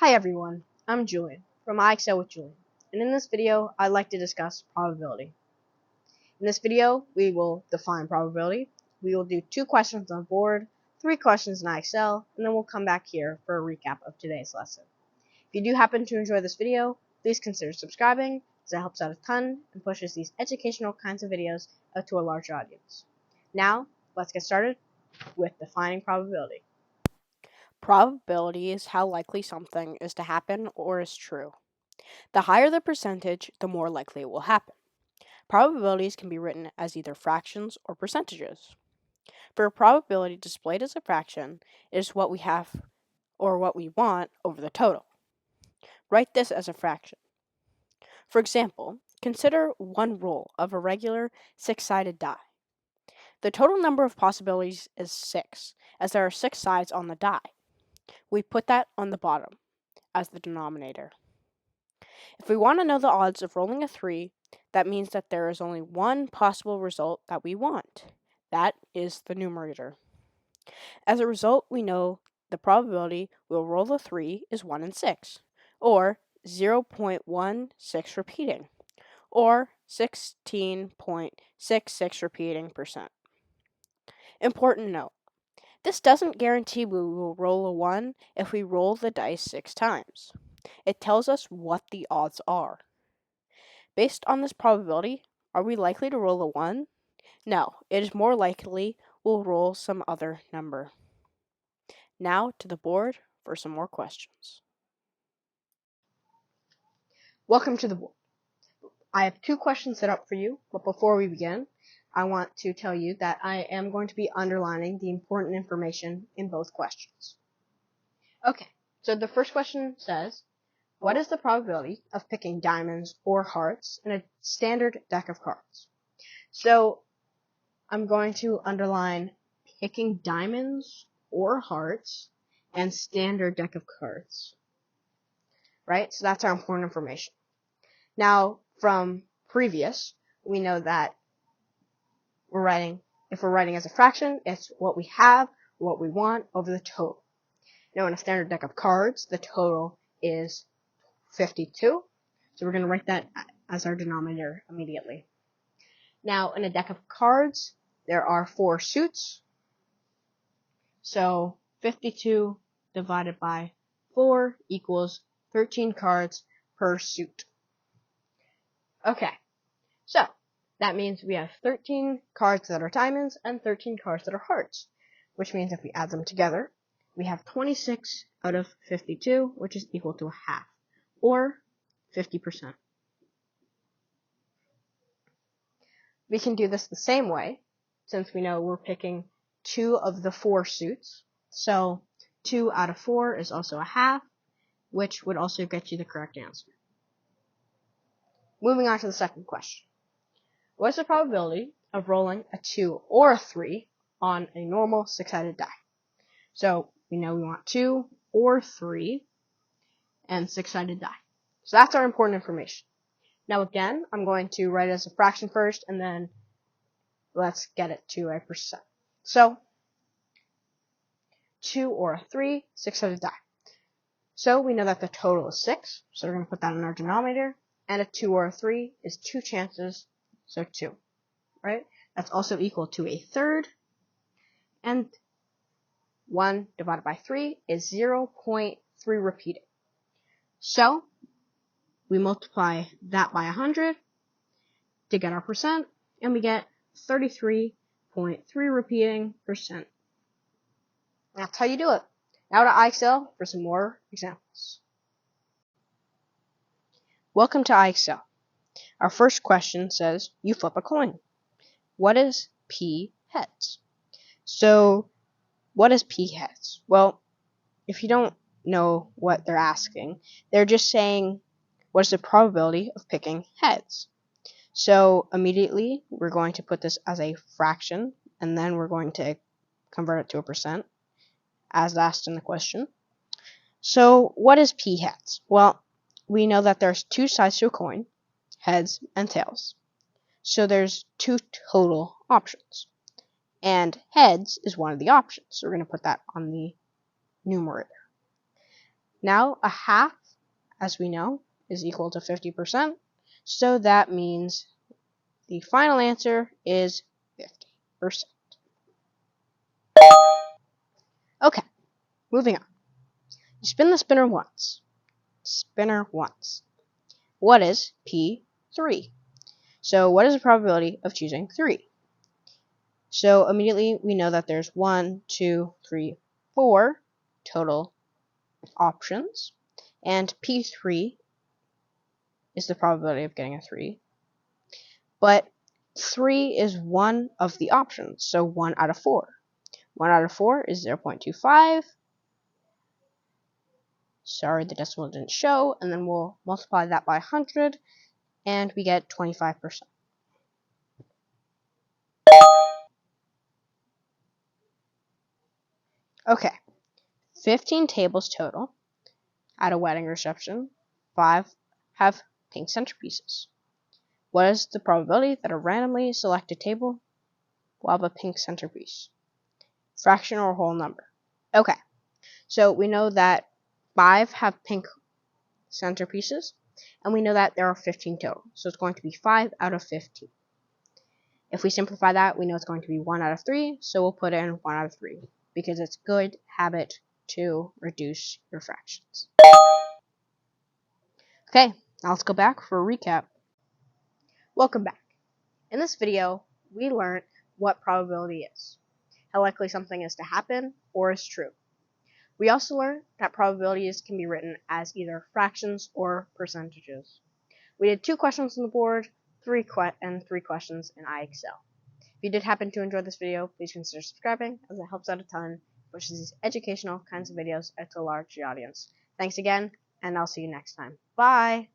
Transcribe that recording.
Hi everyone, I'm Julian from IXL with Julian, and in this video I'd like to discuss probability. In this video we will define probability, we will do 2 questions on board, 3 questions in IXL, and then we'll come back here for a recap of today's lesson. If you do happen to enjoy this video, please consider subscribing, as it helps out a ton and pushes these educational kinds of videos out to a larger audience. Now, let's get started with defining probability. Probability is how likely something is to happen or is true. The higher the percentage, the more likely it will happen. Probabilities can be written as either fractions or percentages. For a probability displayed as a fraction, it is what we have or what we want over the total. Write this as a fraction. For example, consider one roll of a regular 6-sided die. The total number of possibilities is 6, as there are 6 sides on the die. We put that on the bottom as the denominator. If we want to know the odds of rolling a 3, that means that there is only one possible result that we want. That is the numerator. As a result, we know the probability we'll roll a 3 is 1 in 6, or 0.16 repeating, or 16.66 repeating percent. Important note. This doesn't guarantee we will roll a 1 if we roll the dice 6 times. It tells us what the odds are. Based on this probability, are we likely to roll a 1? No, it is more likely we'll roll some other number. Now to the board for some more questions. Welcome to the board. I have 2 questions set up for you, but before we begin, I want to tell you that I am going to be underlining the important information in both questions. Okay, so the first question says, what is the probability of picking diamonds or hearts in a standard deck of cards? So I'm going to underline picking diamonds or hearts and standard deck of cards. Right? So that's our important information. Now, from previous, we know that if we're writing as a fraction, it's what we have, what we want, over the total. Now, in a standard deck of cards, the total is 52. So we're going to write that as our denominator immediately. Now, in a deck of cards, there are 4 suits. So 52 divided by 4 equals 13 cards per suit. Okay, so that means we have 13 cards that are diamonds and 13 cards that are hearts, which means if we add them together, we have 26 out of 52, which is equal to a half, or 50%. We can do this the same way, since we know we're picking 2 of the 4 suits, so 2 out of 4 is also a half, which would also get you the correct answer. Moving on to the second question. What is the probability of rolling a 2 or a 3 on a normal 6-sided die? So we know we want 2 or 3 and 6-sided die. So that's our important information. Now again, I'm going to write it as a fraction first, and then let's get it to a percent. So 2 or a 3, 6-sided die. So we know that the total is 6, so we're going to put that in our denominator. And a 2 or a 3 is 2 chances, so 2, right? That's also equal to a third, and 1 divided by 3 is 0.3 repeating. So we multiply that by 100 to get our percent, and we get 33.3 repeating percent. That's how you do it. Now to IXL for some more examples. Welcome to IXL. Our first question says, you flip a coin. What is P heads? So, what is P heads? Well, if you don't know what they're asking, they're just saying, what is the probability of picking heads? So, immediately, we're going to put this as a fraction, and then we're going to convert it to a percent, as asked in the question. So, what is P heads? Well, we know that there's 2 sides to a coin, heads and tails. So there's 2 total options. And heads is one of the options. So we're going to put that on the numerator. Now, a half, as we know, is equal to 50%. So that means the final answer is 50%. Okay, moving on. You spin the spinner once. Spinner once. What is P3? So what is the probability of choosing 3? So immediately we know that there's 1, 2, 3, 4 total options. And P3 is the probability of getting a 3. But 3 is one of the options, so 1 out of 4. 1 out of 4 is 0.25. Sorry, the decimal didn't show. And then we'll multiply that by 100, and we get 25%. Okay, 15 tables total at a wedding reception. 5 have pink centerpieces. What is the probability that a randomly selected table will have a pink centerpiece? Fraction or whole number? Okay, so we know that 5 have pink centerpieces, and we know that there are 15 total, so it's going to be 5 out of 15. If we simplify that, we know it's going to be 1 out of 3, so we'll put in 1 out of 3, because it's good habit to reduce your fractions. Okay, now let's go back for a recap. Welcome back. In this video, we learned what probability is, how likely something is to happen or is true. We also learned that probabilities can be written as either fractions or percentages. We did 2 questions on the board, 3 questions in IXL. If you did happen to enjoy this video, please consider subscribing, as it helps out a ton, pushes these educational kinds of videos out to a large audience. Thanks again, and I'll see you next time. Bye!